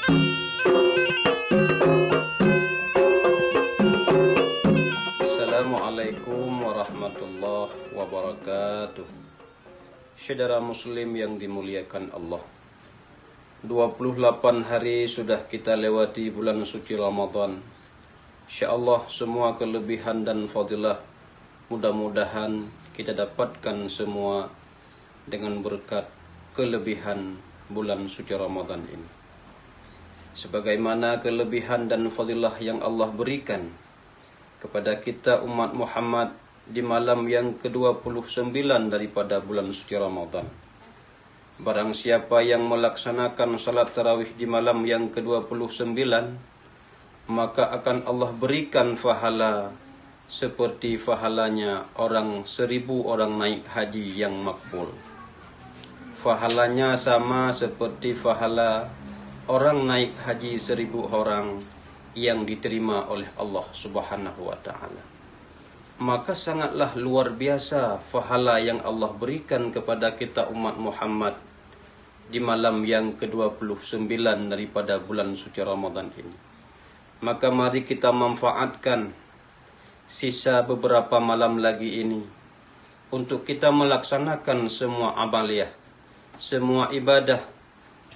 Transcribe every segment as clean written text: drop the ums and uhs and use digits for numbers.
Assalamualaikum warahmatullahi wabarakatuh. Saudara muslim yang dimuliakan Allah, 28 hari sudah kita lewati bulan suci Ramadan. InsyaAllah semua kelebihan dan fadilah mudah-mudahan kita dapatkan semua dengan berkat kelebihan bulan suci Ramadan ini. Sebagaimana kelebihan dan fadilah yang Allah berikan kepada kita umat Muhammad di malam yang ke-29 daripada bulan suci Ramadan. Barang siapa yang melaksanakan salat tarawih di malam yang ke-29, maka akan Allah berikan pahala seperti pahalanya orang 1000 orang naik haji yang makbul. Pahalanya sama seperti pahala orang naik haji 1000 orang yang diterima oleh Allah Subhanahu wa ta'ala. Maka sangatlah luar biasa pahala yang Allah berikan kepada kita umat Muhammad di malam yang ke-29 daripada bulan suci Ramadan ini. Maka mari kita manfaatkan sisa beberapa malam lagi ini untuk kita melaksanakan semua amaliyah, semua ibadah,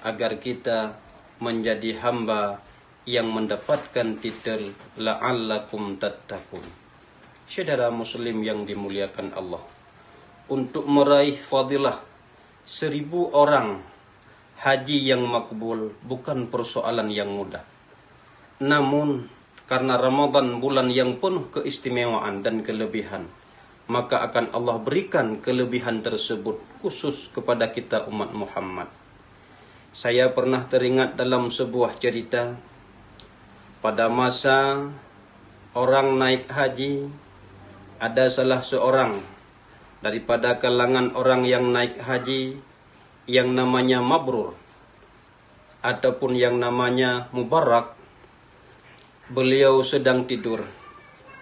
agar kita menjadi hamba yang mendapatkan titel la'allakum tattaqun. Saudara muslim yang dimuliakan Allah, untuk meraih fadilah 1000 orang haji yang makbul bukan persoalan yang mudah. Namun karena Ramadan bulan yang penuh keistimewaan dan kelebihan, maka akan Allah berikan kelebihan tersebut khusus kepada kita umat Muhammad. Saya pernah teringat dalam sebuah cerita, pada masa orang naik haji, ada salah seorang daripada kalangan orang yang naik haji yang namanya mabrur ataupun yang namanya mubarak. Beliau sedang tidur.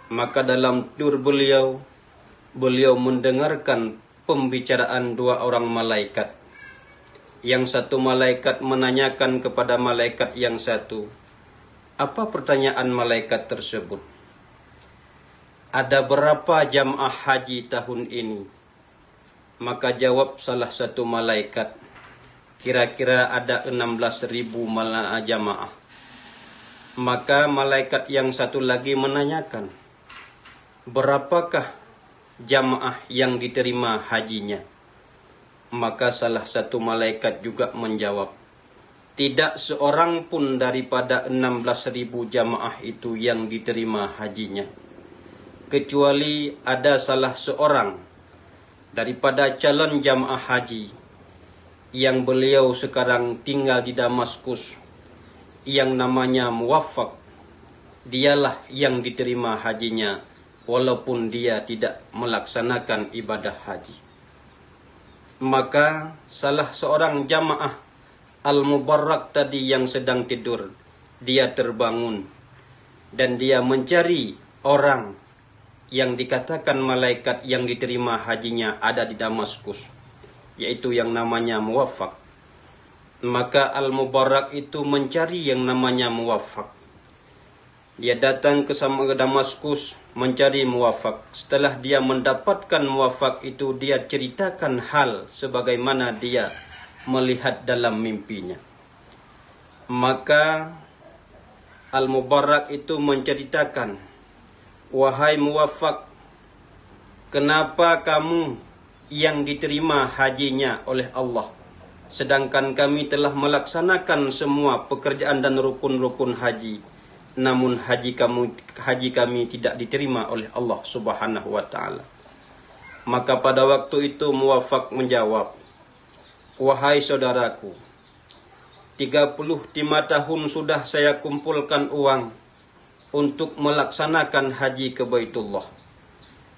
Maka dalam tidur beliau mendengarkan pembicaraan 2 orang malaikat. Yang satu malaikat menanyakan kepada malaikat yang satu, apa pertanyaan malaikat tersebut? Ada berapa jamaah haji tahun ini? Maka jawab salah satu malaikat, kira-kira ada 16.000 jamaah. Maka malaikat yang satu lagi menanyakan, berapakah jamaah yang diterima hajinya? Maka salah satu malaikat juga menjawab, tidak seorang pun daripada 16.000 jamaah itu yang diterima hajinya, kecuali ada salah seorang daripada calon jamaah haji yang beliau sekarang tinggal di Damaskus, yang namanya Muwaffaq. Dialah yang diterima hajinya walaupun dia tidak melaksanakan ibadah haji. Maka salah seorang jamaah Al-Mubarak tadi yang sedang tidur, dia terbangun dan dia mencari orang yang dikatakan malaikat yang diterima hajinya ada di Damaskus, yaitu yang namanya Muwaffaq. Maka Al-Mubarak itu mencari yang namanya Muwaffaq. Dia datang ke Damaskus mencari Muwaffaq. Setelah dia mendapatkan Muwaffaq itu, dia ceritakan hal sebagaimana dia melihat dalam mimpinya. Maka Al-Mubarak itu menceritakan, wahai Muwaffaq, kenapa kamu yang diterima hajinya oleh Allah, sedangkan kami telah melaksanakan semua pekerjaan dan rukun-rukun haji, namun haji kami tidak diterima oleh Allah Subhanahu wa ta'ala. Maka pada waktu itu Muwaffaq menjawab, wahai saudaraku, 35 tahun sudah saya kumpulkan uang untuk melaksanakan haji ke Baitullah.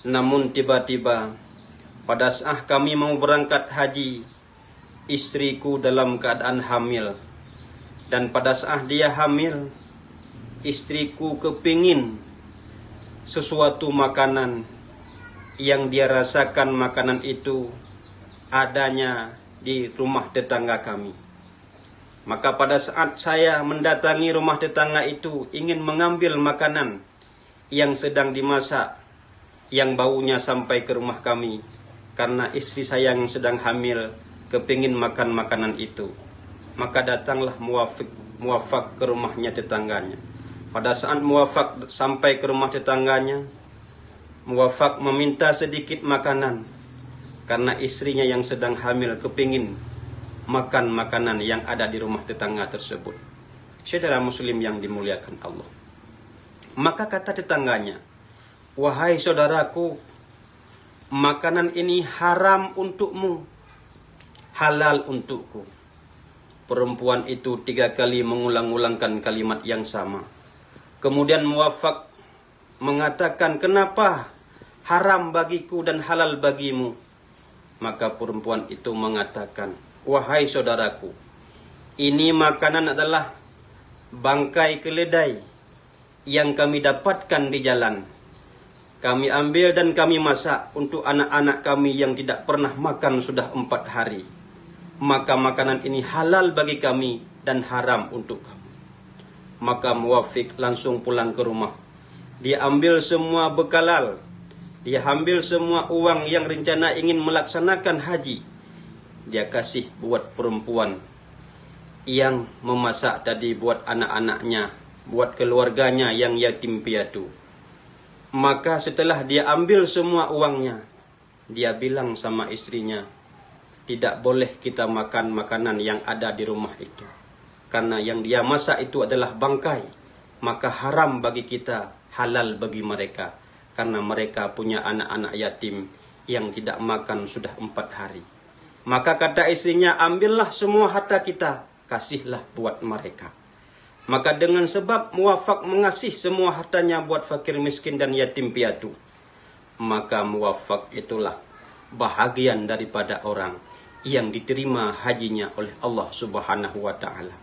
Namun tiba-tiba pada saat kami mau berangkat haji, istriku dalam keadaan hamil. Dan pada saat dia hamil, istriku kepingin sesuatu makanan yang dia rasakan makanan itu adanya di rumah tetangga kami. Maka pada saat saya mendatangi rumah tetangga itu ingin mengambil makanan yang sedang dimasak, yang baunya sampai ke rumah kami, karena istri saya yang sedang hamil kepingin makan makanan itu. Maka datanglah muwafaq ke rumahnya tetangganya. Pada saat muwafaq sampai ke rumah tetangganya, muwafaq meminta sedikit makanan, karena istrinya yang sedang hamil kepingin makan makanan yang ada di rumah tetangga tersebut. Saudara muslim yang dimuliakan Allah. Maka kata tetangganya, wahai saudaraku, makanan ini haram untukmu, halal untukku. Perempuan itu 3 kali mengulang-ulangkan kalimat yang sama. Kemudian muwafaq mengatakan, kenapa haram bagiku dan halal bagimu? Maka perempuan itu mengatakan, wahai saudaraku, ini makanan adalah bangkai keledai yang kami dapatkan di jalan. Kami ambil dan kami masak untuk anak-anak kami yang tidak pernah makan sudah 4 hari. Maka makanan ini halal bagi kami dan haram untuk kamu. Maka muwafaq langsung pulang ke rumah. Dia ambil semua bekalal. Dia ambil semua uang yang rencana ingin melaksanakan haji. Dia kasih buat perempuan yang memasak tadi, buat anak-anaknya, buat keluarganya yang yatim piatu. Maka setelah dia ambil semua uangnya, dia bilang sama istrinya, tidak boleh kita makan makanan yang ada di rumah itu, karena yang dia masak itu adalah bangkai. Maka haram bagi kita, halal bagi mereka, karena mereka punya anak-anak yatim yang tidak makan sudah 4 hari. Maka kata istrinya, ambillah semua harta kita, kasihlah buat mereka. Maka dengan sebab muwafaq mengasih semua hartanya buat fakir miskin dan yatim piatu, maka muwafaq itulah bahagian daripada orang yang diterima hajinya oleh Allah Subhanahu wa ta'ala.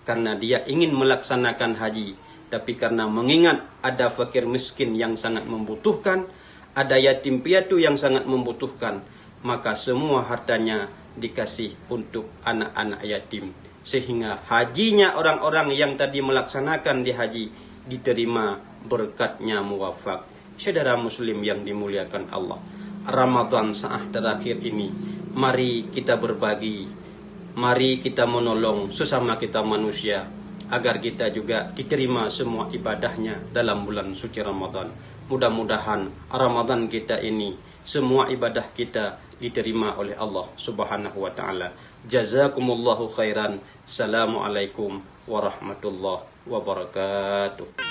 Karena dia ingin melaksanakan haji, tapi karena mengingat ada fakir miskin yang sangat membutuhkan, ada yatim piatu yang sangat membutuhkan, maka semua hartanya dikasih untuk anak-anak yatim. Sehingga hajinya orang-orang yang tadi melaksanakan di haji diterima berkatnya muwafaq. Saudara muslim yang dimuliakan Allah, Ramadan saat terakhir ini, mari kita berbagi, mari kita menolong sesama kita manusia, agar kita juga diterima semua ibadahnya dalam bulan suci Ramadan. Mudah-mudahan Ramadan kita ini, semua ibadah kita diterima oleh Allah Subhanahu wa ta'ala. Jazakumullahu khairan. Assalamualaikum warahmatullahi wabarakatuh.